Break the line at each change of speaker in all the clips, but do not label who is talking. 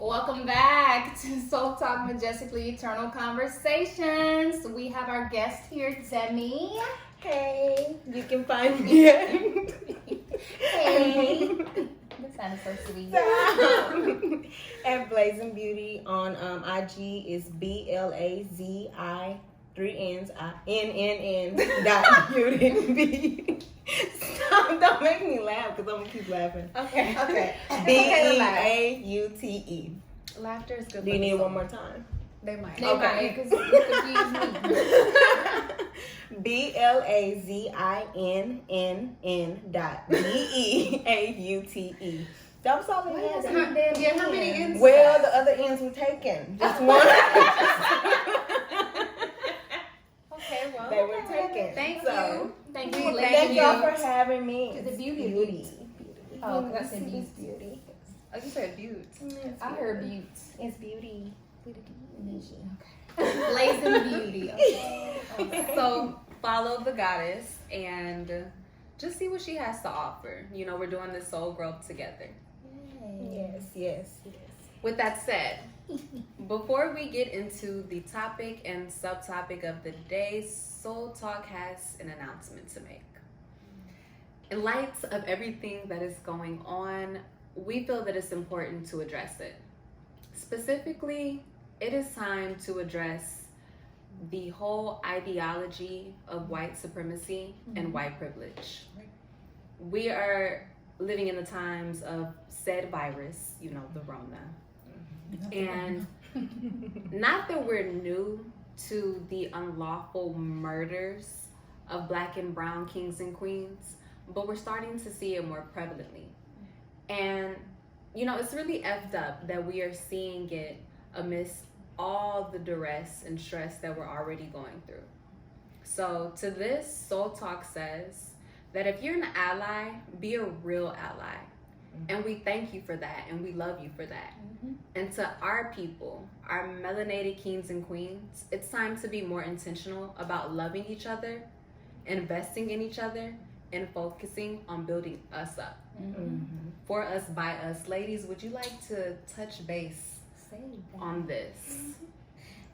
Welcome back to Soul Talk Majestically Eternal Conversations. We have our guest here, Demi.
Hey, you can find me.
Hey. That sounded so sweet.
At Blazing Beauty on IG is BLAZI 3 N's NNN dot beauty. Stop! Don't make me laugh because I'm gonna keep laughing.
Okay.
BEAUTE.
Laughter is good.
Do you need it one more time?
They might.
They might, because you confused me.
BLAZINNN dot BEAUTE. That was all they had.
How many N's?
Well, the other N's were taken. Just one.
Okay, well.
They were taken.
Thank
So,
you.
Thank you.
Thank y'all for having me.
Is it beauty?
Beauty.
Oh, because I said beauty.
Oh, you said beaut.
I heard beauty.
It's beauty.
Blazing beauty. Okay.
So follow the goddess and just see what she has to offer. You know, we're doing this soul growth together.
Yes.
With that said, before we get into the topic and subtopic of the day, Soul Talk has an announcement to make. In light of everything that is going on, we feel that it's important to address it. Specifically, it is time to address the whole ideology of white supremacy and white privilege. We are living in the times of said virus, you know, the Rona. And not that we're new to the unlawful murders of Black and brown kings and queens, but we're starting to see it more prevalently. And, you know, it's really effed up that we are seeing it amidst all the duress and stress that we're already going through. So to this, Soul Talk says that if you're an ally, be a real ally. And we thank you for that, and we love you for that. And to our people, our melanated kings and queens, it's time to be more intentional about loving each other, investing in each other, and focusing on building us up. For us, by us. Ladies, would you like to touch base on this?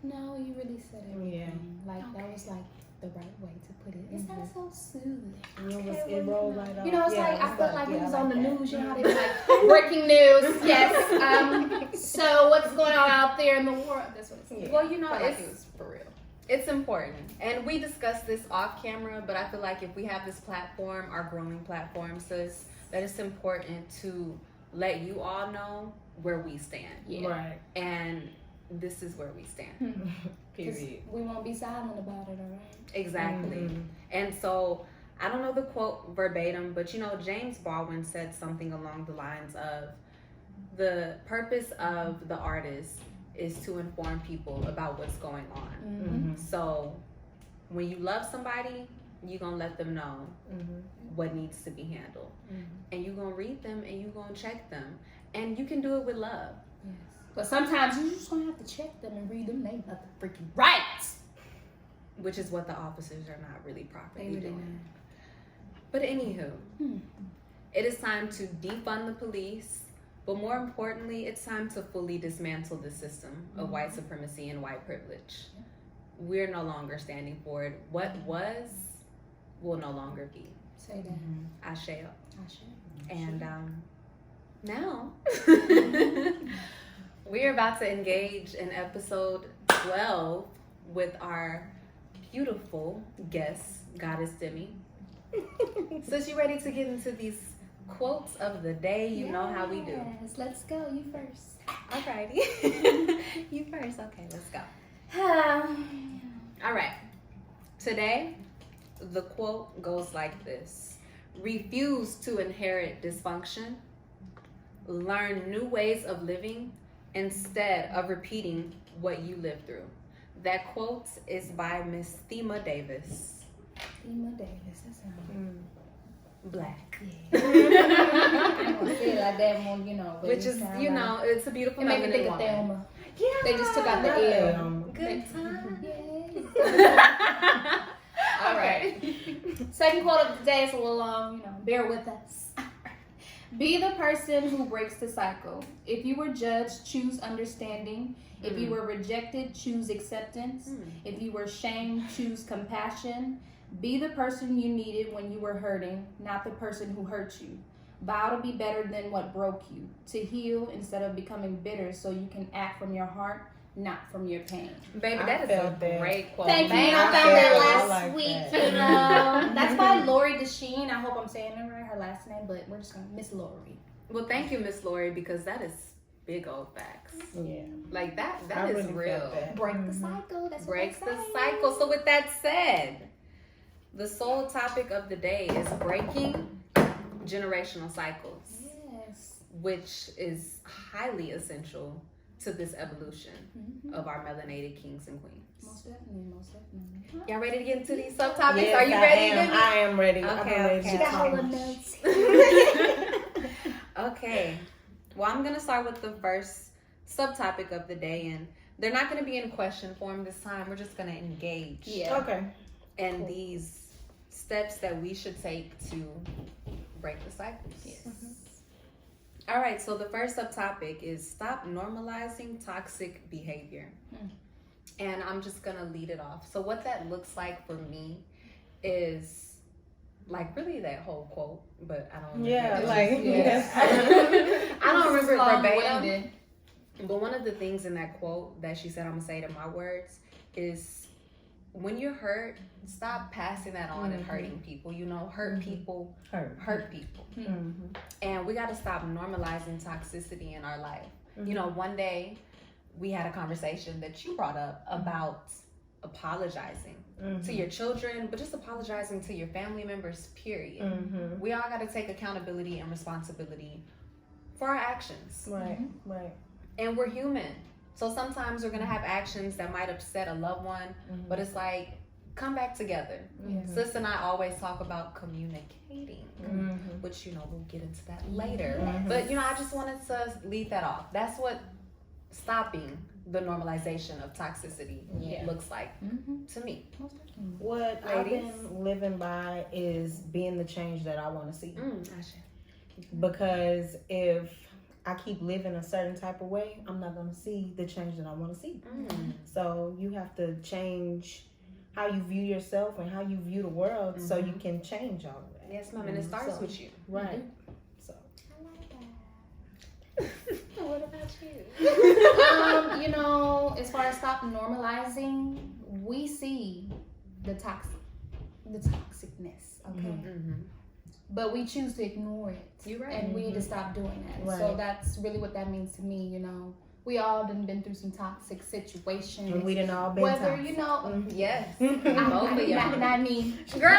No, you really said everything.
Yeah.
Like, that was like the right way to put it. It's not so soothing.
It rolled right off.
You know, it's
Yeah,
like, I felt like
yeah,
it was
I
on the
like that.
news. You know how they be like, breaking news. Yes. So what's going on out there in the world? That's what it's
Yeah.
Well, you know,
Felt like
it's
it was for real.
It's important. And we discussed this off camera, but I feel like if we have this platform, our growing platform, sis, that it's important to let you all know where we stand.
Yeah.
Right.
And this is where we stand.
'Cause
Period.
we won't be silent about it, all right?
Exactly. And so I don't know the quote verbatim, but you know, James Baldwin said something along the lines of the purpose of the artist is to inform people about what's going on. So when you love somebody, you're gonna let them know what needs to be handled. And you're gonna read them and you're gonna check them. And you can do it with love.
Yes. But sometimes you just gonna have to check them and read them. They nothing freaking right.
Which is what the officers are not really properly
They really
doing. But anywho, it is time to defund the police, but more importantly, it's time to fully dismantle the system of white supremacy and white privilege. We're no longer standing for it. What was will no longer be.
Say that.
Ashe.
I should.
And now we're about to engage in episode 12 with our beautiful guest, Goddess Demi. Since you're ready to get into these quotes of the day, you know how we do.
Yes, let's go. You first.
Alrighty. You first. Okay, let's go. All right. Today, the quote goes like this: refuse to inherit dysfunction. Learn new ways of living instead of repeating what you lived through. That quote is by Miss Thema Davis.
Thema Davis. That sounds
Black.
I don't want to say it like that one, you know. But
Which is, you know, it's a beautiful
it made me
feminine
think of
woman.
Thelma.
Yeah.
They just took out the L.
Good time.
Yes.
All right.
Second quote of the day is a little long, you know, bear with us. Be the person who breaks the cycle. If you were judged, choose understanding. If you were rejected, choose acceptance. If you were shamed, choose compassion. Be the person you needed when you were hurting, not the person who hurt you. Vow to be better than what broke you. To heal instead of becoming bitter so you can act from your heart, not from your pain.
Baby, that is a great quote.
Thank you.
Man,
I found that last
like
week.
that.
You know, that's by Lori Desheen. I hope I'm saying it right, her last name, but we're just gonna Miss Lori.
Well, thank you, Miss Lori, because that is big old facts.
Yeah.
Like that
I
is
really
real.
felt that.
Break the cycle. That's
Breaks
what
the
they say.
cycle. So with that said, the sole topic of the day is breaking generational cycles,
Yes.
which is highly essential to this evolution of our melanated kings and queens.
Most definitely. Most definitely.
Y'all ready to get into these subtopics?
Yes,
Are you ready? Demi?
I am ready. I'm
Okay,
ready
okay.
to
She got all the
talk.
notes.
Okay. Well, I'm going to start with the first subtopic of the day, and they're not going to be in question form this time. We're just going to engage
Yeah.
Okay.
in these steps that we should take to break the cycles.
Yes.
All right, so the first subtopic is stop normalizing toxic behavior. And I'm just going to lead it off. So what that looks like for me is like really that whole quote, but I don't
Yeah,
remember.
like
I don't remember it verbatim.
Long-winded.
But one of the things in that quote that she said, I'm gonna say it in my words, is when you're hurt, stop passing that on and hurting people. You know, hurt people hurt people. And we gotta stop normalizing toxicity in our life. You know, one day we had a conversation that you brought up about apologizing to your children, but just apologizing to your family members, period. We all gotta take accountability and responsibility for our actions.
Right, right.
And we're human. So sometimes we're going to have actions that might upset a loved one, but it's like, come back together. Sis and I always talk about communicating, which, you know, we'll get into that later. But, you know, I just wanted to leave that off. That's what stopping the normalization of toxicity looks like to me.
What I've been living by is being the change that I want to see. Because if I keep living a certain type of way, I'm not going to see the change that I want to see. So you have to change how you view yourself and how you view the world so you can change all of that.
Yes, ma'am, and it starts with you.
Right. So.
What about you?
You know, as far as stop normalizing, we see the toxicness, okay? But we choose to ignore it.
You're right.
And we need to stop doing that.
Right.
So that's really what that means to me, you know. We all done been through some toxic situations.
And we done all been
Whether,
toxic.
you know,
Yes.
both
of y'all.
not me.
Girl!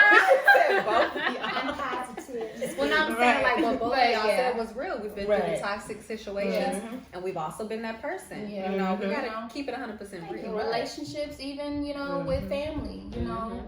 Both of y'all.
I'm positive.
Well, now I'm saying like what both of
But,
y'all
yeah.
said was real. We've been through the
Right.
toxic situations, and we've also been that person.
Yeah.
You know, we
Mhm.
gotta keep it 100%
In
real.
relationships, even, you know, with family, you know.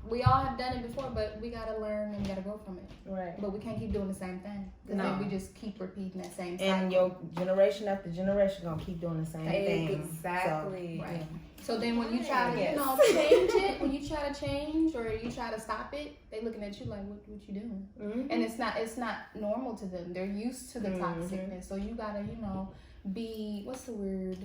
We all have done it before, but we gotta learn and we gotta grow from it.
Right.
But we can't keep doing the same thing. Because then we just keep repeating that same cycle.
And your generation after generation gonna keep doing the same thing.
Exactly.
Right. So then when you try to,
Yes.
you know, change it, when you try to change or you try to stop it, they looking at you like, what you doing? And it's not normal to them. They're used to the toxicness. So you gotta, you know, be, what's the word?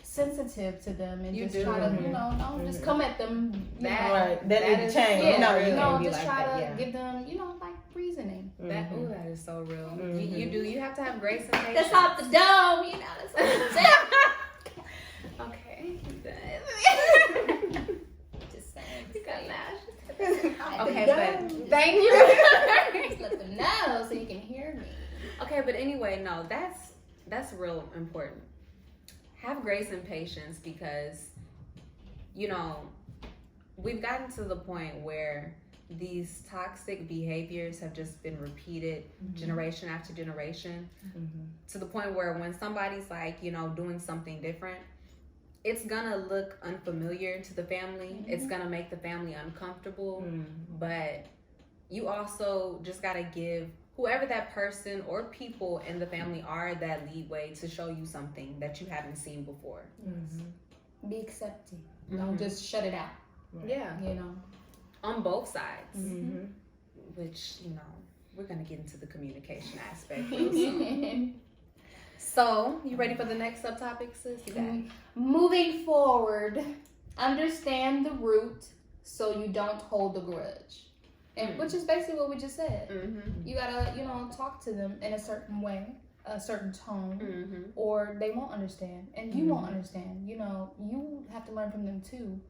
Sensitive to them and
You
just
do.
try to, you know, just come at them. You know,
Right. That
That
is
is-
change.
yeah,
No, you
you know,
can't be
just
like
try
that.
to
Yeah.
give them, you know, like reasoning.
That is so real. You do. You have to have grace and patience.
That's off the dome, you know. That's off the dome.
Okay.
Just saying.
You got
that.
Okay, but thank you.
Just let them know so you can hear me.
Okay, but anyway, no, that's real important. Have grace and patience because, you know, we've gotten to the point where these toxic behaviors have just been repeated generation after generation to the point where when somebody's like, you know, doing something different, it's gonna look unfamiliar to the family. It's gonna make the family uncomfortable, but you also just gotta give whoever that person or people in the family are that leeway to show you something that you haven't seen before.
Be accepting. Don't just shut it out.
Yeah,
You know.
on both sides, which, you know, we're gonna get into the communication aspect. So, you ready for the next subtopic, sis? You got it?
Moving forward, understand the root so you don't hold a grudge. And which is basically what we just said.
Mm-hmm.
You gotta, talk to them in a certain way, a certain tone, or they won't understand, and you won't understand. You have to learn from them too.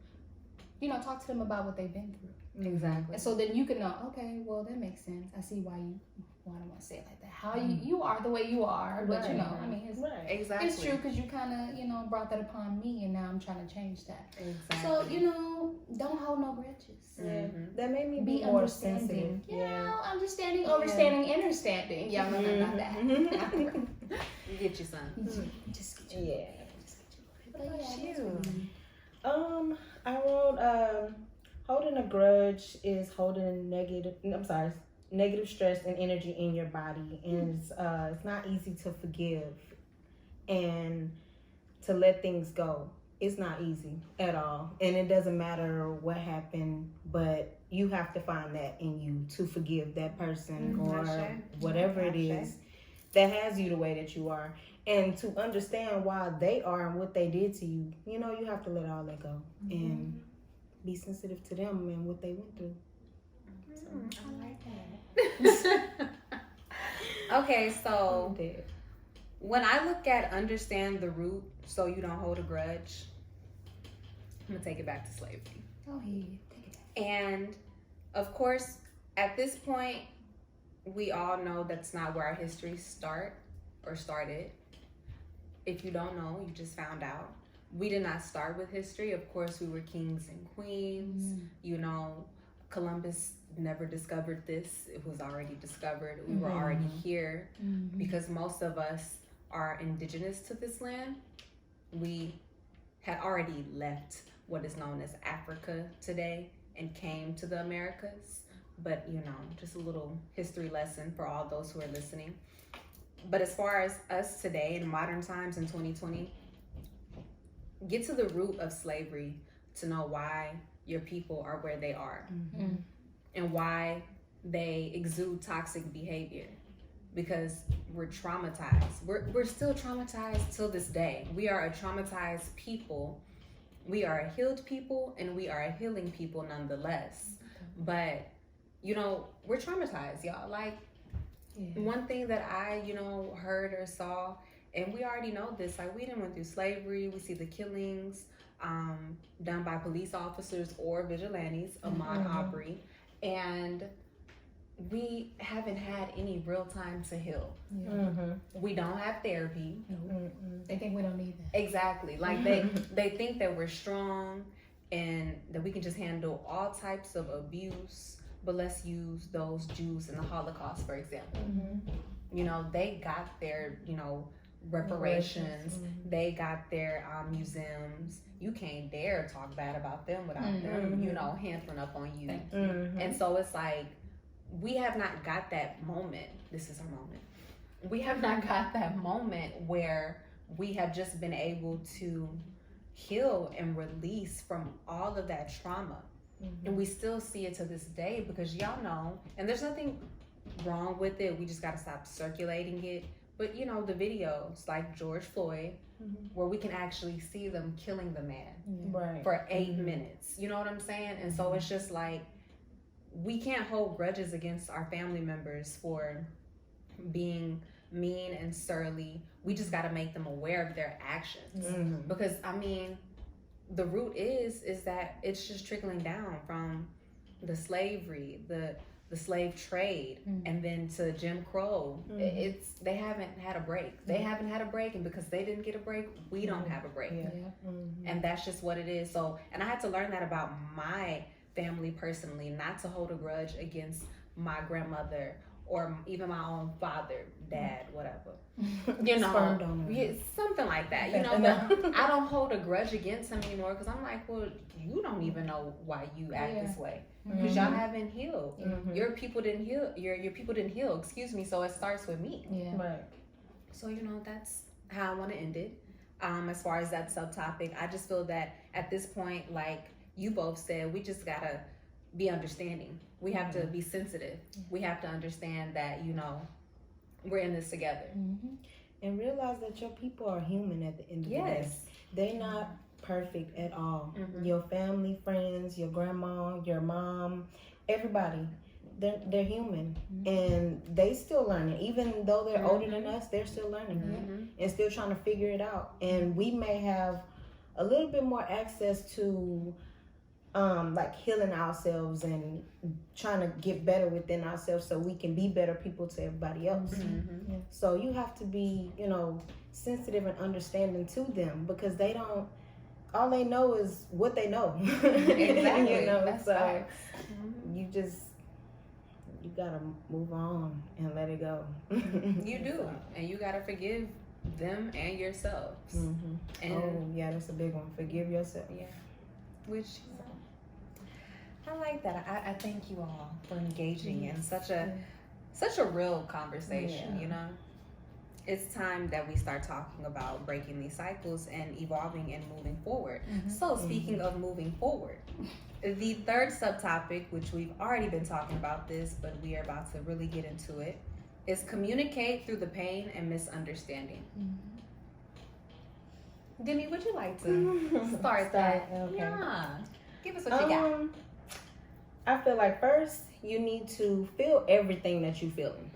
Talk to them about what they've been through.
Exactly.
And so then you can know, okay, well, that makes sense. I see why I don't want to say it like that. How you are the way you are, but it's
exactly.
It's true because you kind of, brought that upon me, and now I'm trying to change that.
Exactly.
So, don't hold no grudges.
Yeah. That made me
Be
more
understanding.
sensitive.
Understanding, overstanding, understanding. Y'all know about that.
You get your son.
Just get you.
Yeah.
But
I wrote, holding a grudge is holding negative stress and energy in your body, and it's not easy to forgive and to let things go. It's not easy at all, and it doesn't matter what happened, but you have to find that in you to forgive that person or whatever it is that has you the way that you are, and to understand why they are and what they did to you. You have to let all that go and be sensitive to them and what they went through.
I like that. Okay, so when I look at understand the root so you don't hold a grudge, I'm gonna take it back to slavery.
Oh, yeah. Take it back.
And of course, at this point, we all know that's not where our history started. If you don't know, you just found out. We did not start with history. Of course, we were kings and queens. Columbus never discovered this. It was already discovered. We were already here because most of us are indigenous to this land. We had already left what is known as Africa today and came to the Americas. But, just a little history lesson for all those who are listening. But as far as us today in modern times in 2020, get to the root of slavery to know why your people are where they are and why they exude toxic behavior, because we're traumatized. We're still traumatized till this day. We are a traumatized people. We are a healed people, and we are a healing people nonetheless. But, we're traumatized, y'all. Like, one thing that I, heard or saw, and we already know this, like, we didn't went through slavery. We see the killings done by police officers or vigilantes, Ahmaud Arbery, and we haven't had any real time to heal. We don't have therapy.
They think we don't need that.
Exactly. Like they think that we're strong and that we can just handle all types of abuse. But let's use those Jews in the Holocaust, for example. They got their, reparations. They got their museums. You can't dare talk bad about them without them, handling up on you. And so it's like, we have not got that moment. This is our moment. We have not got that moment where we have just been able to heal and release from all of that trauma. And we still see it to this day because y'all know, and there's nothing wrong with it. We just got to stop circulating it. But, the videos like George Floyd, where we can actually see them killing the man for 8 minutes. You know what I'm saying? And so it's just like, we can't hold grudges against our family members for being mean and surly. We just got to make them aware of their actions. Because, the root is that it's just trickling down from the slavery, the slave trade, and then to Jim Crow. They haven't had a break. They haven't had a break, and because they didn't get a break, we don't have a break. And that's just what it is. So, and I had to learn that about my family personally, not to hold a grudge against my grandmother or even my own father, dad, whatever. Something like that. But I don't hold a grudge against him anymore because I'm like, well, you don't even know why you act this way because y'all haven't healed. Your people didn't heal. Your people didn't heal. Excuse me. So it starts with me. So that's how I want to end it. As far as that subtopic, I just feel that at this point, like you both said, we just gotta be understanding. We have to be sensitive. We have to understand that, we're in this together.
And realize that your people are human at the end of the day. They're not perfect at all. Your family, friends, your grandma, your mom, everybody, they're human. And they still learning. Even though they're older than us, they're still learning and still trying to figure it out. And we may have a little bit more access to like healing ourselves and trying to get better within ourselves so we can be better people to everybody else. So you have to be, sensitive and understanding to them, because all they know is what they know.
Exactly. That's
so
right.
you gotta move on and let it go.
You do. And you gotta forgive them and yourselves. And
that's a big one. Forgive yourself.
Which I like that. I thank you all for engaging in such a real conversation. It's time that we start talking about breaking these cycles and evolving and moving forward. So speaking of moving forward, the third subtopic, which we've already been talking about this, but we are about to really get into it, is communicate through the pain and misunderstanding. Demi, would you like to start that?
Okay.
Yeah. Give us what you got.
I feel like first you need to feel everything that you're feeling.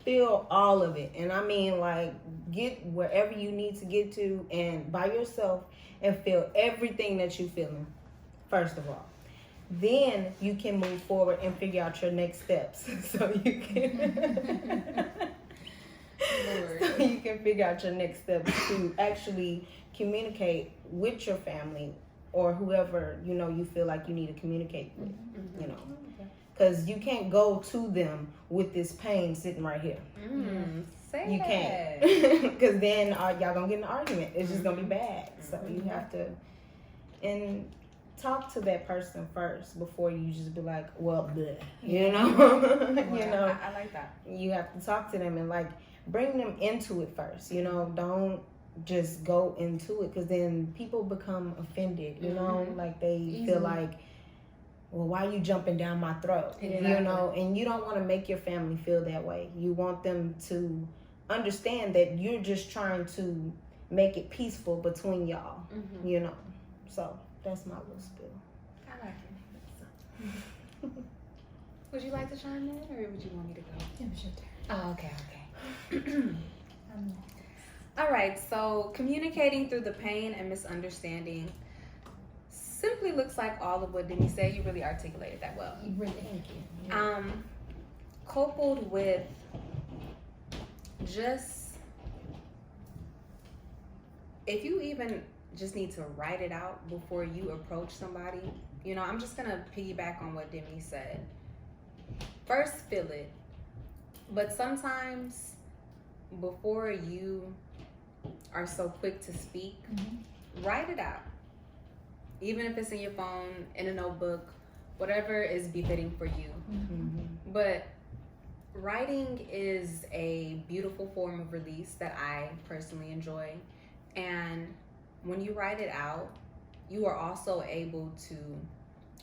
Feel all of it. And I mean, like, get wherever you need to get to and by yourself and feel everything that you're feeling, first of all. Then you can move forward and figure out your next steps. So you can figure out your next steps to actually communicate with your family or whoever, you feel like you need to communicate with, Because you can't go to them with this pain sitting right here. You can't. Because then y'all going to get in an argument. It's just going to be bad. So you have to talk to that person first before you just be like, well, bleh.
I like that.
You have to talk to them and, like, bring them into it first. Don't just go into it, because then people become offended, like they feel like, well, why are you jumping down my throat? And you don't want to make your family feel that way. You want them to understand that you're just trying to make it peaceful between y'all, So that's my little spiel.
I like it. Would you like to chime in, or would you want me to go?
It was your turn.
Oh, okay. All right, so communicating through the pain and misunderstanding simply looks like all of what Demi said. You really articulated that well.
You really thank you.
Coupled with just, if you even just need to write it out before you approach somebody, I'm just gonna piggyback on what Demi said. First, feel it, but sometimes before you are so quick to speak, write it out. Even if it's in your phone, in a notebook, whatever is befitting for you. But writing is a beautiful form of release that I personally enjoy. And when you write it out, you are also able to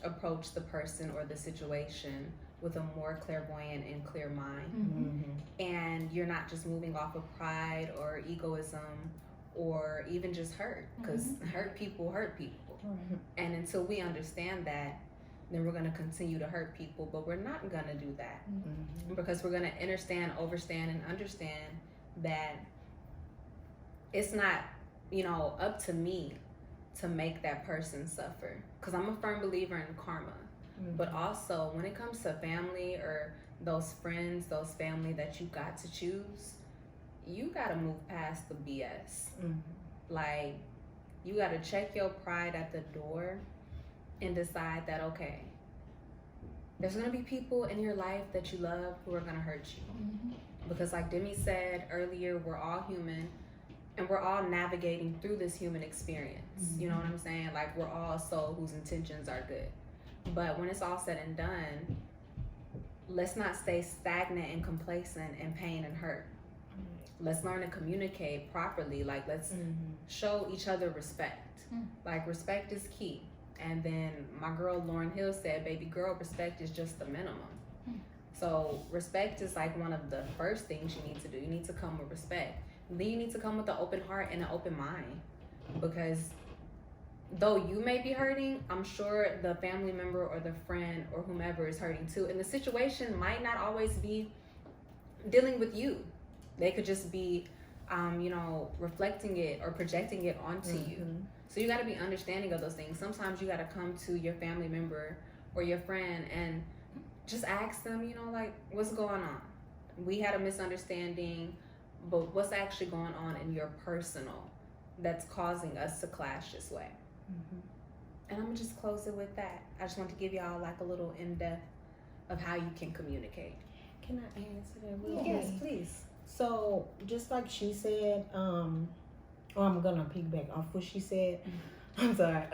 approach the person or the situation with a more clairvoyant and clear mind. And you're not just moving off of pride or egoism or even just hurt, because hurt people. And until we understand that, then we're going to continue to hurt people, but we're not going to do that, because we're going to understand, overstand, and understand that it's not, up to me to make that person suffer, because I'm a firm believer in karma. But also when it comes to family or those friends, those family that you got to choose, you got to move past the BS. Like, you got to check your pride at the door and decide that, okay, there's going to be people in your life that you love who are going to hurt you. Because like Demi said earlier, we're all human and we're all navigating through this human experience. You know what I'm saying? Like, we're all a soul whose intentions are good. But when it's all said and done, let's not stay stagnant and complacent in pain and hurt. Let's learn to communicate properly. Like, let's show each other respect. Like, respect is key. And then my girl Lauren Hill said, baby girl, respect is just the minimum. So respect is like one of the first things you need to do. You need to come with respect. Then you need to come with an open heart and an open mind. Because though you may be hurting, I'm sure the family member or the friend or whomever is hurting too. And the situation might not always be dealing with you. They could just be, reflecting it or projecting it onto you. So you got to be understanding of those things. Sometimes you got to come to your family member or your friend and just ask them, like, what's going on? We had a misunderstanding, but what's actually going on in your personal that's causing us to clash this way? And I'm gonna just close it with that. I just want to give y'all like a little in-depth of how you can communicate.
Can I answer that real
Yes,
quick?
please.
So just like she said, I'm gonna piggyback off what she said. I'm sorry.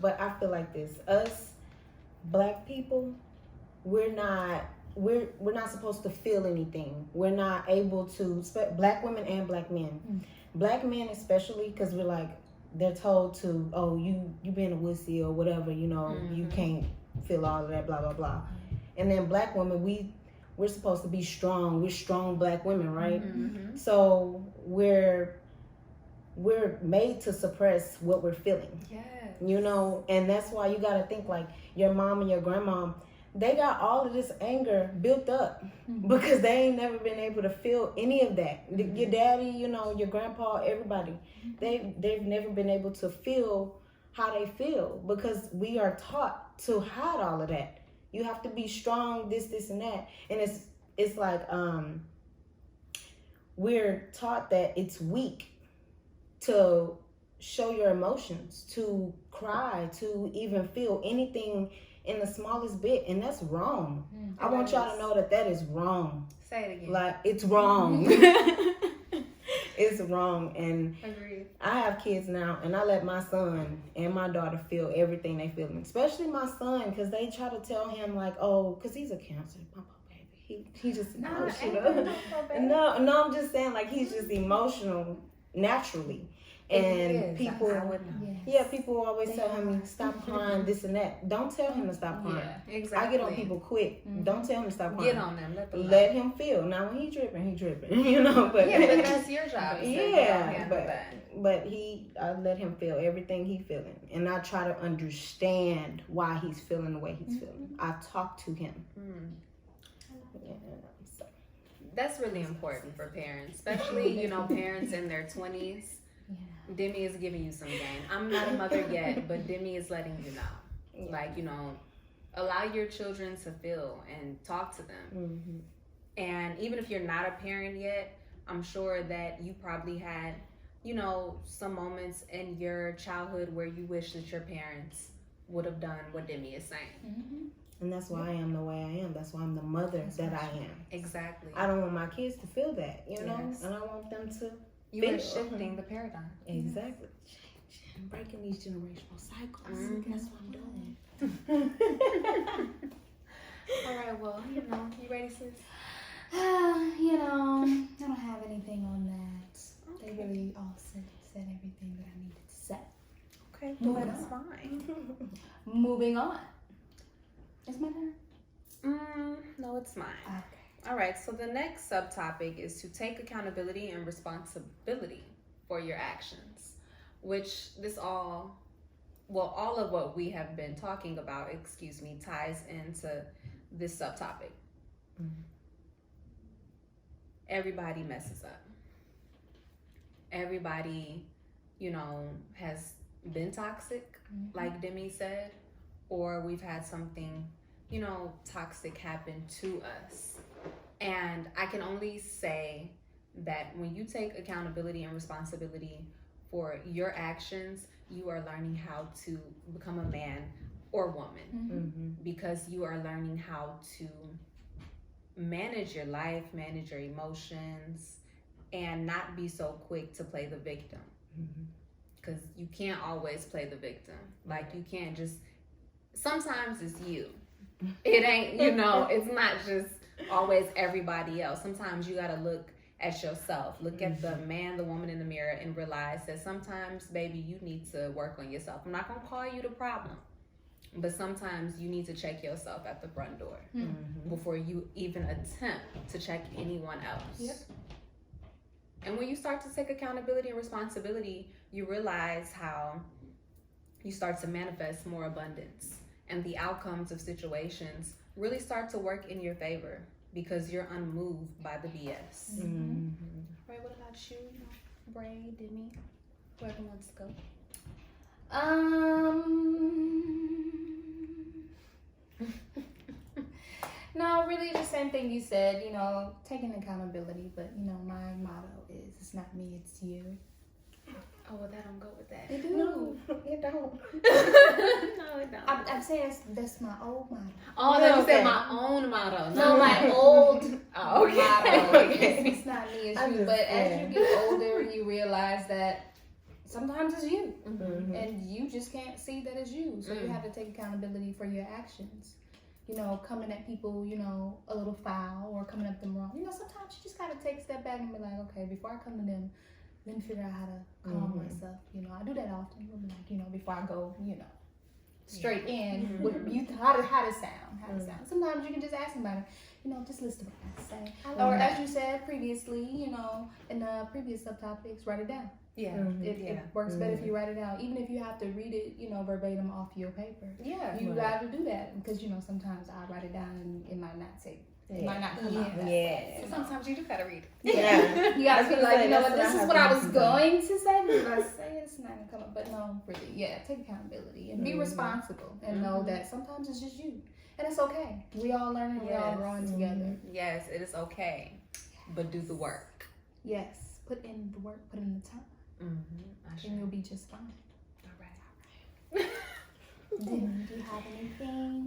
But I feel like this. Us black people, we're not supposed to feel anything. We're not able to, black women and black men. Black men especially, because we're like, they're told to, oh, you being a wussy or whatever, you can't feel all of that, blah, blah, blah. And then black women, we're supposed to be strong. We're strong black women, right? So we're made to suppress what we're feeling.
Yes.
And that's why you got to think like your mom and your grandma, they got all of this anger built up because they ain't never been able to feel any of that. Your daddy, your grandpa, everybody, they've never been able to feel how they feel because we are taught to hide all of that. You have to be strong, this and that. And it's like we're taught that it's weak to show your emotions, to cry, to even feel anything in the smallest bit, and that's wrong. I want y'all to know that is wrong.
Say it again.
Like, it's wrong. It's wrong. And
Agreed.
I have kids now, and I let my son and my daughter feel everything they feel, especially my son, because they try to tell him like, oh, because he's a Cancer, my baby. He just emotional. No, I'm just saying like he's just emotional naturally. And people, people always tell him, stop crying, this and that. Don't tell him to stop crying.
Yeah, exactly.
I get on people quick. Don't tell him to stop crying.
Get on them.
Let him feel. Now, when he dripping, But
but that's your job.
But I let him feel everything he feeling, and I try to understand why he's feeling the way he's feeling. I talk to him.
That's really important for parents, especially parents in their 20s. Demi is giving you some game. I'm not a mother yet, but Demi is letting you know. Like, allow your children to feel and talk to them. And even if you're not a parent yet, I'm sure that you probably had, some moments in your childhood where you wish that your parents would have done what Demi is saying.
And that's why I am the way I am. That's why I'm the mother that I am.
Exactly.
I don't want my kids to feel that, and I want them to.
You are shifting the paradigm.
Exactly. I'm breaking these generational cycles. That's what I'm doing.
All right, well, you ready, sis?
I don't have anything on that. Okay. They really all said everything that I needed to say.
Okay, well, that's fine.
Moving on. It's my turn?
No, it's mine.
Okay.
All right, so the next subtopic is to take accountability and responsibility for your actions, which all of what we have been talking about, ties into this subtopic. Everybody messes up. Everybody, has been toxic, like Demi said, or we've had something, toxic happen to us. And I can only say that when you take accountability and responsibility for your actions, you are learning how to become a man or woman, because you are learning how to manage your life, manage your emotions, and not be so quick to play the victim. Because you can't always play the victim. Like, you can't just, sometimes it's you. It ain't, it's not just always everybody else. Sometimes you gotta look at yourself. Look at the man, the woman in the mirror, and realize that sometimes, baby, you need to work on yourself. I'm not gonna call you the problem. But sometimes you need to check yourself at the front door before you even attempt to check anyone else.
Yep.
And when you start to take accountability and responsibility, you realize how you start to manifest more abundance, and the outcomes of situations really start to work in your favor because you're unmoved by the BS. Right, what about you? Bray, Demi, whoever wants to go.
No, really the same thing you said, taking accountability, but my motto is it's not me, it's you.
Oh, well, that don't go with that.
It do.
No, it don't.
No, it don't.
I'm saying that's my old motto.
Oh,
No,
then you
okay.
said my own motto.
No, my old
Oh, okay.
motto.
Okay.
It's not me, it's
I'm
you.
just
But as
saying.
you get older, you realize that sometimes it's you.
Mhm.
And you just can't see that it's you. So you have to take accountability for your actions. Coming at people, a little foul or coming at them wrong. Sometimes you just gotta take a step back and be like, okay, before I come to them, let me figure out how to calm myself. I do that often. Before I go, straight in. What how to sound. Sometimes you can just ask somebody, just listen to what I have to say. Or as you said previously, in the previous subtopics, write it down.
Yeah.
It works better if you write it out, even if you have to read it, verbatim off your paper.
Yeah.
You got to do that because sometimes I write it down and it might not say, it might not come out.
Yeah.
So sometimes you do gotta read it.
Yeah.
You gotta
That's
be
what
like,
I say, that's
what,
what
this
I
is
have
what
to
I
do
was
sometimes.
going to say, but if I say it's not gonna come up. But no, really, take accountability and be responsible and know that sometimes it's just you, and it's okay. We all learning, we all growing together.
Yes, it is okay, but do the work.
Yes, put in the work, put in the time, and you'll be just fine.
All right.
Do you have anything?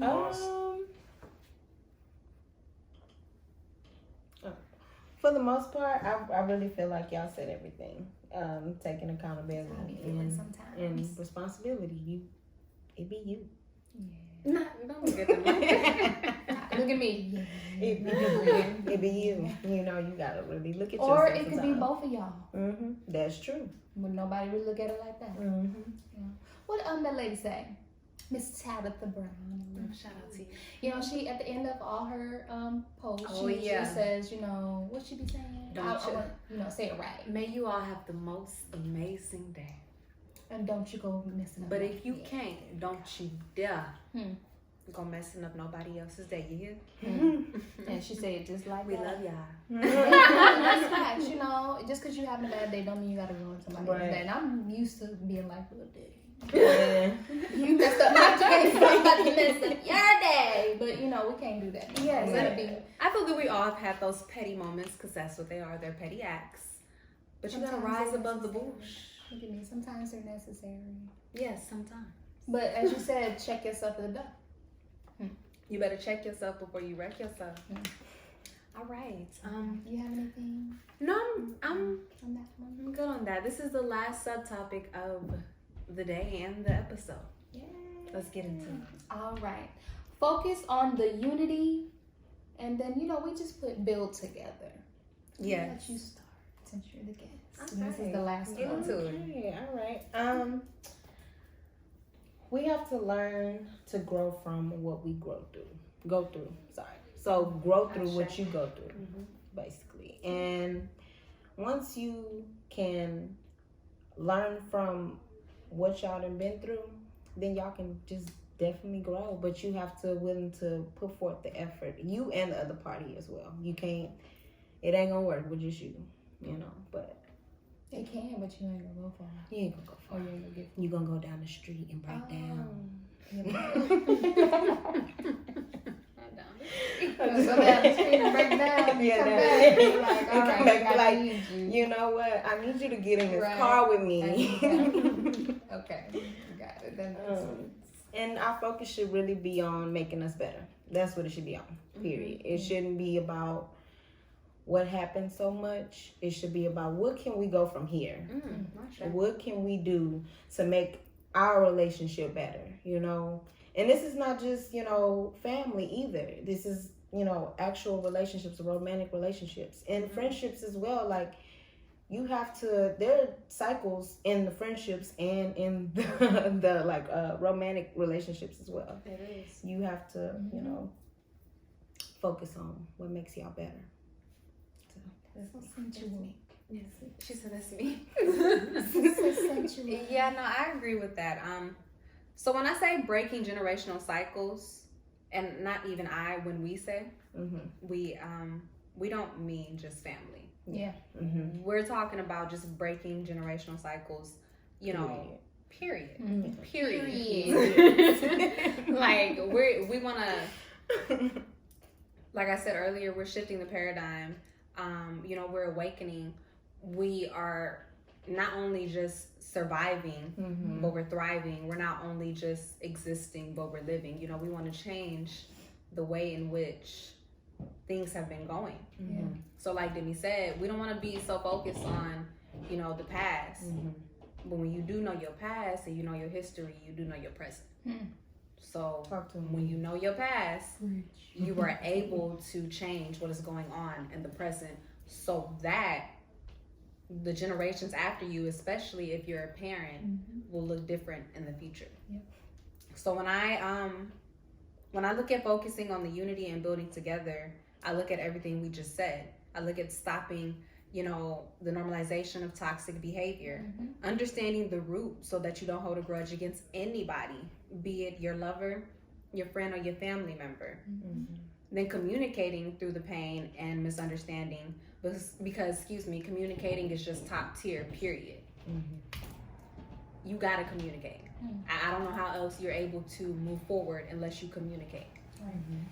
For the most part, I really feel like y'all said everything. Taking accountability
That's how we feeling sometimes.
and responsibility. It be you.
Yeah.
Don't look at them.
Look at me.
It be you. You gotta really look at yourself.
Or it could be both of y'all.
That's true.
But nobody really look at it like that. What that lady say? Miss Tabitha Brown.
Shout out to you.
She at the end of all her posts,
Oh,
she
yeah.
says, what she be saying?
Don't
I want say it right.
May you all have the most amazing day.
And don't you go messing up.
But
my
if you
day.
can't, don't you dare go messing up nobody else's day. You hear?
And she said it just like
We
that.
love y'all.
That's facts, just because you having a bad day don't mean you gotta ruin somebody else's
Right.
day. And I'm used to being like, well, day.
Yeah.
You messed up my day, somebody messed up your day. But we can't do that.
Yes,
Let it be.
I feel that we all have had those petty moments because that's what they are. They're petty acts. But you gotta
Sometimes
rise
they're
above the
necessary.
bush.
Look at me. Sometimes they're necessary.
Yes, sometimes.
But as you said, check yourself at the door.
You better check yourself before you wreck yourself. All right.
You have anything
No, I'm
on that one?
I'm good on that. This is the last subtopic of the day and the episode.
Yeah.
Let's get into it.
All right. Focus on the unity, and then we just build together.
Yes.
Let you start since you're the guest.
Okay.
And this is the last
Get
one.
into it.
Okay, all right. We have to learn to grow from what we go through. Sorry. So grow through what you go through, basically. And once you can learn from what y'all done been through, then y'all can just definitely grow. But you have to willing to put forth the effort. You and the other party as well. You can't. It ain't gonna work with just you. But
It can, but you ain't gonna go far.
you ain't gonna go far.
Or you ain't gonna get
You gonna go down the street and break down.
Go down the street and break down.
Yeah,
Come
that-
back. You're like, all
You
right,
come back
I
like,
need you.
You know what? I need you to get in this
Right.
car with me.
Okay, got it. That makes sense.
And our focus should really be on making us better. That's what it should be on. Period. It shouldn't be about what happened so much. It should be about what can we go from here. What can we do to make our relationship better? And this is not just family either. This is actual relationships, romantic relationships, and friendships as well. Like you have to, there are cycles in the friendships and in the like romantic relationships as well.
It is.
You have to, you know, focus on what makes y'all better. So that's
sensual.
Yes. She said that's me.
So sensual.
Yeah, no, I agree with that. So when I say breaking generational cycles, and not even when we say we don't mean just family.
Yeah.
We're talking about just breaking generational cycles, you know, period. Like we want to, like I said earlier, we're shifting the paradigm. You know, we're awakening. We are not only just surviving, but we're thriving. We're not only just existing, but we're living. You know, we want to change the way in which things have been going. So like Demi said, we don't want to be so focused on, you know, the past. But when you do know your past and you know your history, you do know your present. So when you know your past, you are able to change what is going on in the present, so that the generations after you, especially if you're a parent, will look different in the future. So when I look at focusing on the unity and building together, I look at everything we just said. I look at stopping, you know, the normalization of toxic behavior, understanding the root so that you don't hold a grudge against anybody, be it your lover, your friend, or your family member. Then communicating through the pain and misunderstanding, because communicating is just top tier, period. You gotta communicate. I don't know how else you're able to move forward unless you communicate.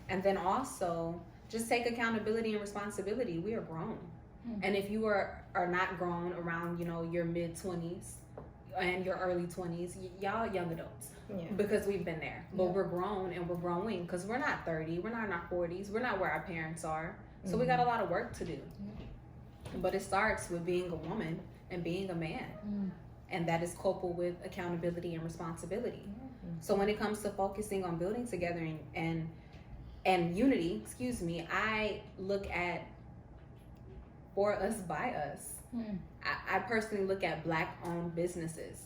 And then also just take accountability and responsibility. We are grown. And if you are not grown around, you know, your mid-20s and your early 20s, y'all young adults. Because we've been there. But we're grown and we're growing, because we're not 30, we're not in our 40s, we're not where our parents are. So we got a lot of work to do. But it starts with being a woman and being a man. And that is coupled with accountability and responsibility. So when it comes to focusing on building together and unity, I look at for us, by us. I personally look at Black-owned businesses.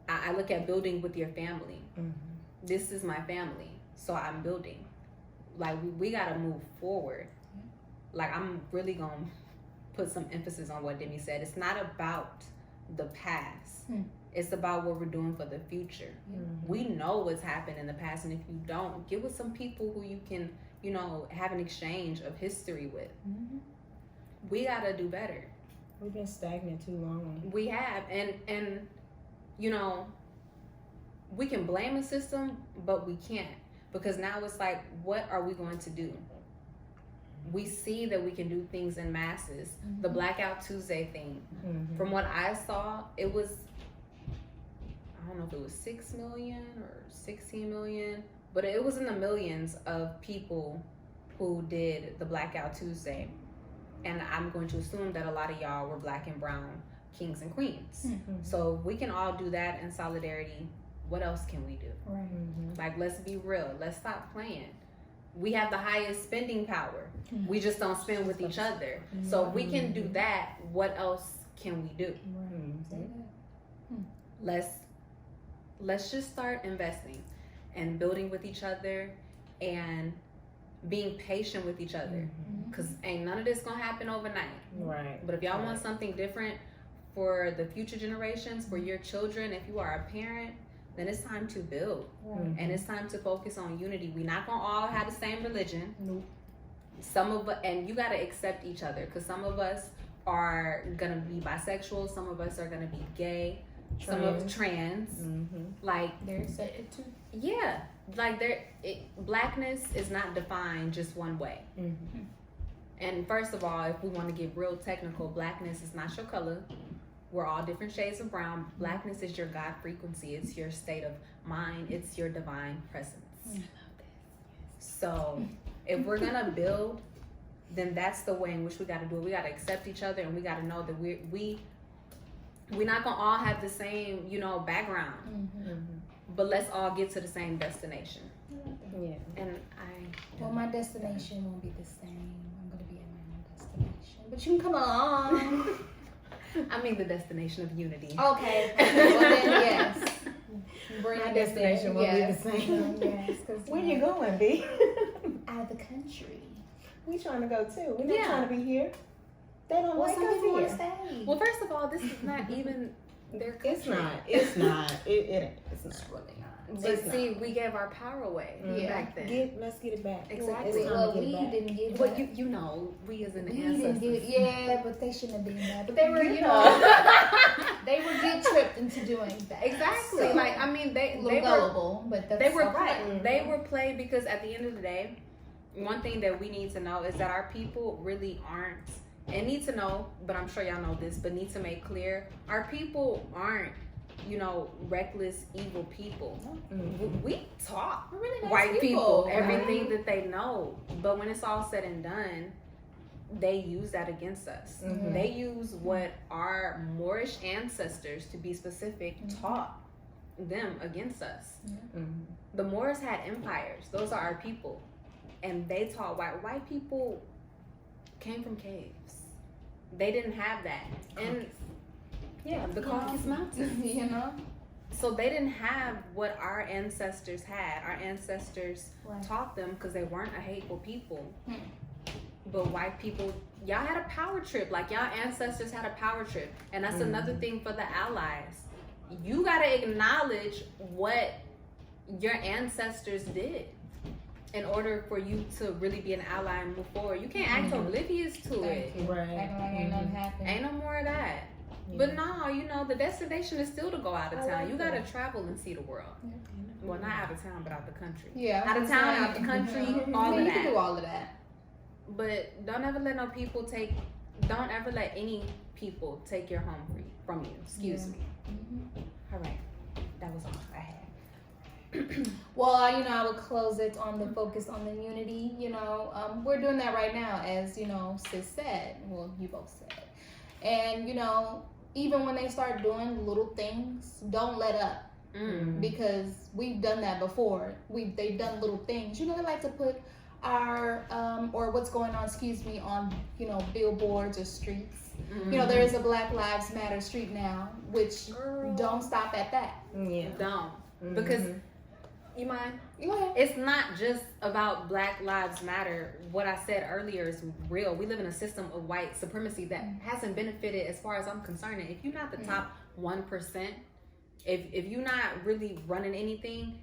I look at building with your family. This is my family, so I'm building. Like, we gotta move forward. Like, I'm really gonna put some emphasis on what Demi said. It's not about the past. It's about what we're doing for the future. We know what's happened in the past, and if you don't, get with some people who you can, you know, have an exchange of history with. We gotta do better.
We've been stagnant too long.
We have, and you know, we can blame the system, but we can't, because now it's like, what are we going to do? We see that we can do things in masses. The Blackout Tuesday thing, from what I saw, it was, I don't know if it was 6 million or 16 million, but it was in the millions of people who did the Blackout Tuesday. And I'm going to assume that a lot of y'all were Black and brown kings and queens. So we can all do that in solidarity. What else can we do? Like, let's be real. Let's stop playing. We have the highest spending power. We just don't spend with each other. So if we can do that, what else can we do? Let's just start investing and building with each other and being patient with each other, because ain't none of this gonna happen overnight. But if y'all want something different for the future generations, for your children, if you are a parent, then it's time to build. And it's time to focus on unity. We're not gonna all have the same religion. And you gotta accept each other, because some of us are gonna be bisexual, some of us are gonna be gay, some of us trans. Like,
they're accepted too.
Yeah, like Blackness is not defined just one way. And first of all, if we want to get real technical, Blackness is not your color. We're all different shades of brown. Blackness is your God frequency. It's your state of mind. It's your divine presence. So if we're gonna build, then that's the way in which we got to do it. We got to accept each other, and we got to know that we're not gonna all have the same, you know, background. But let's all get to the same destination. And
well, my destination won't be the same. I'm gonna be at my own destination, but you can come along.
I mean the destination of unity.
Okay. Well then, yes. Bring
My
us
destination will
there.
be the same.
Yes, because
Where you going, B?
out of the country.
We trying to go too. We're not
Yeah.
trying to be here. They don't
Well,
like
some
us
people want
here.
to stay.
Well, first of all, this is not even their country.
It's not. It's not. It ain't. It's not.
It's really not.
But
It's
see, we gave our power away
Yeah.
back then.
Let's get it back.
Exactly.
It's time
Well,
to
we
get it back.
didn't get
Well,
that.
you know, we as in the
We didn't
ancestors.
get, yeah, but they shouldn't have been that. But they were,
You
you
know.
know, they were guilt tripped into doing that.
Exactly.
So,
Like, I mean,
a
they
little
were
gullible, but that's
they were
all right.
Mhm.
they were played because at the end of the day, one thing that we need to know is that our people really aren't, and need to know, but I'm sure y'all know this, but need to make clear, our people aren't, you know, reckless, evil people.
Mhm.
We taught
We're really nice
white people
right?
everything that they know, but when it's all said and done, they use that against us.
Mhm.
They use what our Moorish ancestors, to be specific, taught them against us.
Mhm.
The Moors had empires. Those are our people. And they taught white people came from caves. They didn't have that. And yeah, the Caucasus Mountains.
You know?
So they didn't have what our ancestors had. Our ancestors
Right.
taught them because they weren't a hateful people.
Hmm.
But white people, y'all had a power trip. Like y'all ancestors had a power trip. And that's another thing for the allies. You gotta acknowledge what your ancestors did in order for you to really be an ally and move forward. You can't act oblivious to it.
Thank you.
Right.
Acting like ain't nothing happened.
Ain't no more of that. But no, you know, the destination is still to go out of
I
town.
like
You gotta
that.
travel and see the world. Well, not out of town, but out the country.
Yeah. I
Out of
was
town,
saying,
out the country,
yeah,
all of
you
that.
can do all of that.
But don't ever let no people don't ever let any people take your home from you. Excuse me. All right. That was all I had.
Well, I would close it on the focus on the unity. We're doing that right now, as sis said. Well, you both said, and even when they start doing little things, don't let up, because we've done that before. They've done little things. They like to put our or what's going on, on billboards or streets. There is a Black Lives Matter street now, which don't stop at that.
Yeah.
Don't. Because you mind?
Go ahead.
It's not just about Black Lives Matter. What I said earlier is real. We live in a system of white supremacy that hasn't benefited, as far as I'm concerned. And if you're not the top 1%, if you're not really running anything,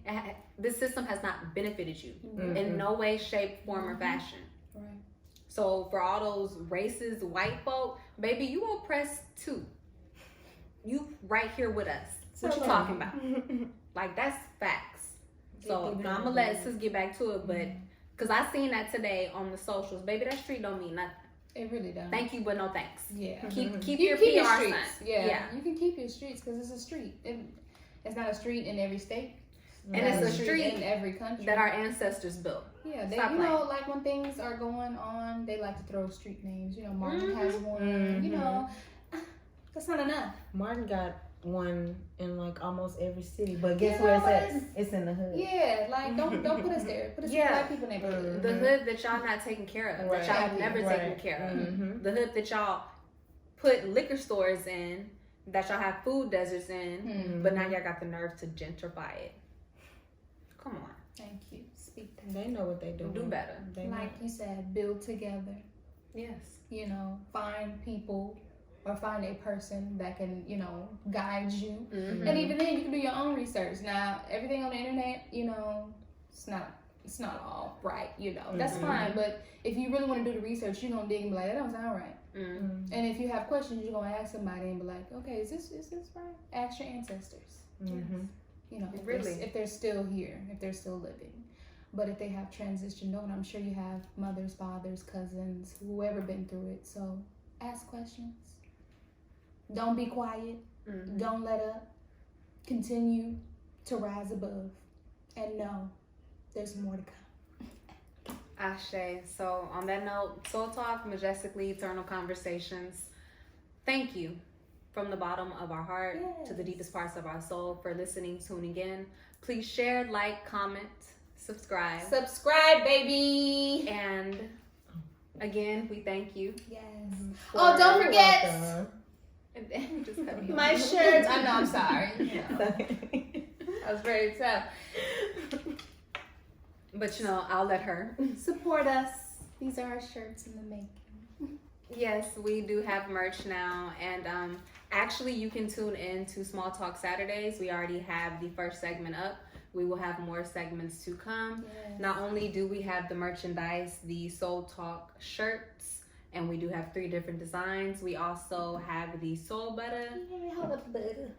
this system has not benefited you in no way, shape, form, or fashion.
Right.
So for all those racist white folk, baby, you oppressed too. You right here with us. What you talking about? Like, that's facts. So I'm gonna let sis get back to it, but because I seen that today on the socials, baby, that street don't mean nothing.
It really does.
Thank you, but no thanks.
Yeah.
Keep
You
your
keep your
PR
streets.
sign.
Yeah. You can keep your streets because it's a street. It's not a street in every state.
And it's a street
in every country
that our ancestors built.
Yeah, they,
Stop playing.
like when things are going on, they like to throw street names. Martin has one. That's not enough.
Martin got one in like almost every city, but guess
Yeah,
where it's
but
at? It's in the hood.
Yeah, like don't put us there. Put us in black people neighborhood.
The hood that y'all not taking care of, that y'all have never taken care of. The hood that y'all put liquor stores in, that y'all have food deserts in, but now y'all got the nerve to gentrify it. Come on.
Thank you. Speak that.
They know what they do.
Do better.
Like you said, build together.
Yes.
Find people or find a person that can, guide you.
Mm-hmm.
And even then, you can do your own research. Now, everything on the internet, it's not all right, That's fine, but if you really want to do the research, you're going to dig and be like, that don't sound right.
Mm-hmm.
And if you have questions, you're going to ask somebody and be like, okay, is this right? Ask your ancestors. If they're still here, if they're still living. But if they have transitioned on, I'm sure you have mothers, fathers, cousins, whoever been through it. So ask questions. Don't be quiet.
Mm-hmm.
Don't let up. Continue to rise above. And know there's more to come.
Ashe. So on that note, Soul Talk, Majestically Eternal Conversations. Thank you from the bottom of our heart to the deepest parts of our soul for listening, tuning in. Please share, like, comment, subscribe.
Subscribe, baby.
And again, we thank you.
Yes. Oh, don't forget.
Welcome.
And then you just cut me
My
off.
shirts. I know. I'm sorry. I was ready to tell.
But I'll let her.
Support us. These are our shirts in the making.
Yes, we do have merch now, and actually you can tune in to Small Talk Saturdays. We already have the first segment up. We will have more segments to come.
Yes.
Not only do we have the merchandise, the Soul Talk shirts, and we do have 3 different designs. We also have the Soul Butter.
Hold up, butter.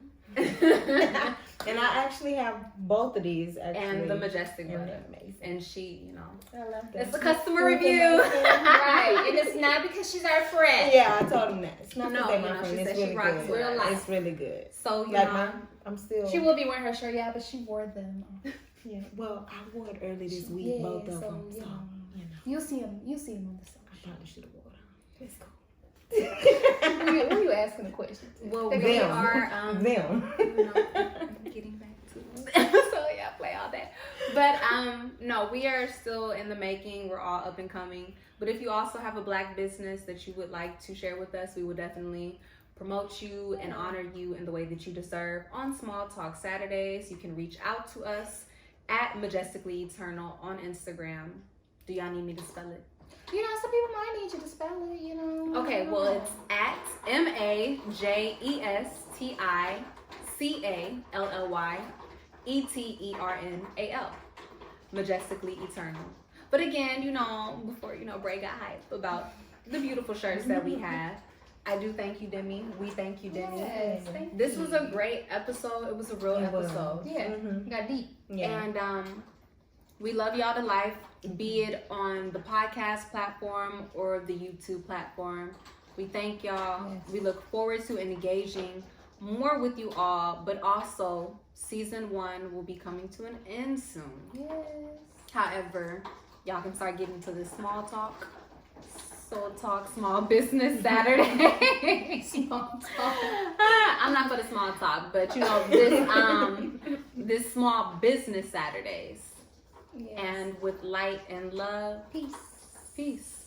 And I actually have both of these.
And the Majestic
And
Butter.
they're amazing.
And she,
I love that.
it's a customer review.
Right, and it's not because she's our friend.
Yeah, I told him that. It's not
No,
because they're my friend.
she
It's
said she
really
rocks
good.
real life.
It's really good.
So,
I'm still.
She will be wearing her shirt, but she wore them.
Yeah. Well, I wore it early this week,
Yeah,
both of
so,
them.
you
So,
know.
you know.
You'll see them. You'll see them on the side.
I probably should have wore them. It's cool.
Who are you asking the question to?
well,
They're
we
gonna-
are
Them.
getting back to so yeah, play all that. But no, we are still in the making. We're all up and coming. But if you also have a Black business that you would like to share with us, we would definitely promote you and honor you in the way that you deserve on Small Talk Saturdays. You can reach out to us at Majestically Eternal on Instagram. Do y'all need me to spell it?
Some people might need you to spell it,
Okay, well, it's at MAJESTICALLYETERNAL. Majestically Eternal. But again, before Bray got hype about the beautiful shirts that we have, I do thank you, Demi. We thank you, Demi.
Yes, thank
This
you.
was a great episode. It was a real
It was.
episode.
Yeah,
Mhm.
got deep.
Yeah.
And we love y'all to life, be it on the podcast platform or the YouTube platform. We thank y'all.
Yes.
We look forward to engaging more with you all, but also season 1 will be coming to an end soon.
Yes.
However, y'all can start getting to the small talk. Soul Talk Small Business Saturday.
Small talk.
I'm not for the small talk, but this small business Saturdays.
Yes.
And with light and love,
Peace.
peace.